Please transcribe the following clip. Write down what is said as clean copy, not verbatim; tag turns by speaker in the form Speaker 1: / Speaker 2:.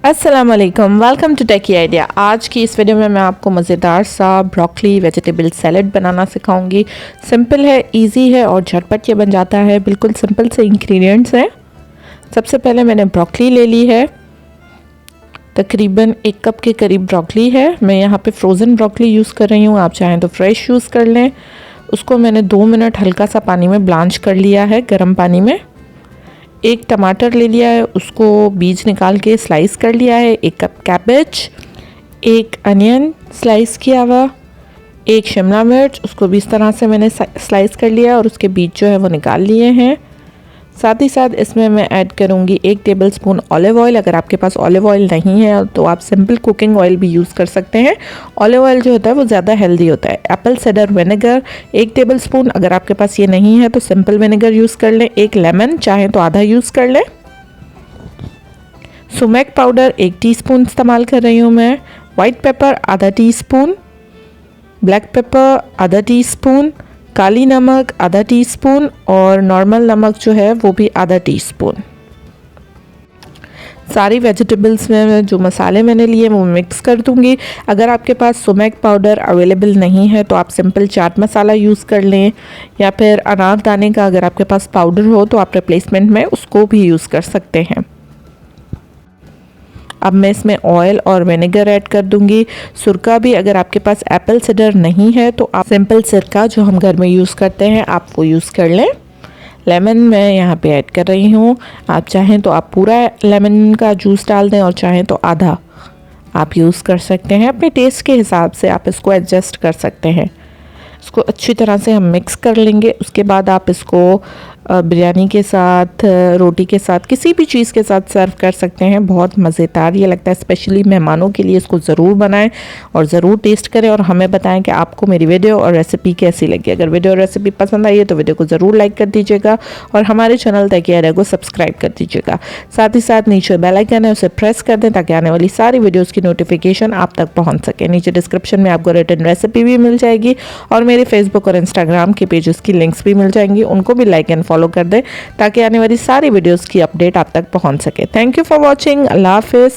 Speaker 1: अस्सलाम वालेकुम, welcome to techy idea. आज की इस वीडियो में मैं आपको मज़ेदार सा ब्रोकली वेजिटेबल सैलड बनाना सिखाऊंगी। सिंपल है, इजी है और झटपट ये बन जाता है। बिल्कुल सिंपल से इंग्रेडिएंट्स हैं। सबसे पहले मैंने ब्रोकली ले ली है, तकरीबन 1 कप के करीब ब्रोकली है। मैं यहाँ पे फ्रोज़न ब्रोकली यूज़ कर रही हूँ, आप चाहें तो फ्रेश यूज़ कर लें। उसको मैंने 2 मिनट हल्का सा पानी में ब्लांच कर लिया है, गर्म पानी में। 1 टमाटर ले लिया है, उसको बीज निकाल के स्लाइस कर लिया है। 1 कप कैबेज, 1 अनियन स्लाइस किया हुआ, 1 शिमला मिर्च, उसको भी इस तरह से मैंने स्लाइस कर लिया और उसके बीज जो है वो निकाल लिए हैं। साथ ही साथ इसमें मैं ऐड करूँगी 1 टेबलस्पून ऑलिव ऑयल। अगर आपके पास ऑलिव ऑयल नहीं है तो आप सिंपल कुकिंग ऑयल भी यूज़ कर सकते हैं। ऑलिव ऑयल जो होता है वो ज़्यादा हेल्दी होता है। एप्पल साइडर विनेगर 1 टेबलस्पून, अगर आपके पास ये नहीं है तो सिंपल विनेगर यूज़ कर लें। 1 लेमन, चाहें तो आधा यूज़ कर लें। सुमेक पाउडर 1 टीस्पून इस्तेमाल कर रही हूँ मैं। वाइट पेपर आधा टीस्पून, ब्लैक पेपर आधा टीस्पून, काली नमक आधा टीस्पून और नॉर्मल नमक जो है वो भी आधा टीस्पून। सारी वेजिटेबल्स में जो मसाले मैंने लिए वो मिक्स कर दूंगी। अगर आपके पास सुमेक पाउडर अवेलेबल नहीं है तो आप सिंपल चाट मसाला यूज़ कर लें, या फिर अनारदाने का अगर आपके पास पाउडर हो तो आप रिप्लेसमेंट में उसको भी यूज़ कर सकते हैं। अब मैं इसमें ऑयल और विनेगर ऐड कर दूंगी। सुरका भी, अगर आपके पास एप्पल साइडर नहीं है तो आप सिंपल सिरका जो हम घर में यूज़ करते हैं आप वो यूज़ कर लें। लेमन मैं यहाँ पे ऐड कर रही हूँ। आप चाहें तो आप पूरा लेमन का जूस डाल दें और चाहें तो आधा आप यूज़ कर सकते हैं। अपने टेस्ट के हिसाब से आप इसको एडजस्ट कर सकते हैं। इसको अच्छी तरह से हम मिक्स कर लेंगे। उसके बाद आप इसको बिरयानी के साथ, रोटी के साथ, किसी भी चीज़ के साथ सर्व कर सकते हैं। बहुत मज़ेदार ये लगता है। स्पेशली मेहमानों के लिए इसको ज़रूर बनाएं और ज़रूर टेस्ट करें और हमें बताएं कि आपको मेरी वीडियो और रेसिपी कैसी लगी। अगर वीडियो और रेसिपी पसंद आई है तो वीडियो को ज़रूर लाइक कर दीजिएगा और हमारे चैनल टेकी आइडिया को सब्सक्राइब कर दीजिएगा। साथ ही साथ नीचे बेल आइकन है, उसे प्रेस कर दें ताकि आने वाली सारी वीडियोज़ की नोटिफिकेशन आप तक पहुँच सके। नीचे डिस्क्रिप्शन में आपको रिटन रेसिपी भी मिल जाएगी और मेरे फेसबुक और इंस्टाग्राम के पेजेस की लिंक्स भी मिल जाएंगी, उनको भी लाइक एंड फॉलो कर दें ताकि आने वाली सारी वीडियोस की अपडेट आप तक पहुंच सके। Thank you for watching. अल्लाह हाफिज़।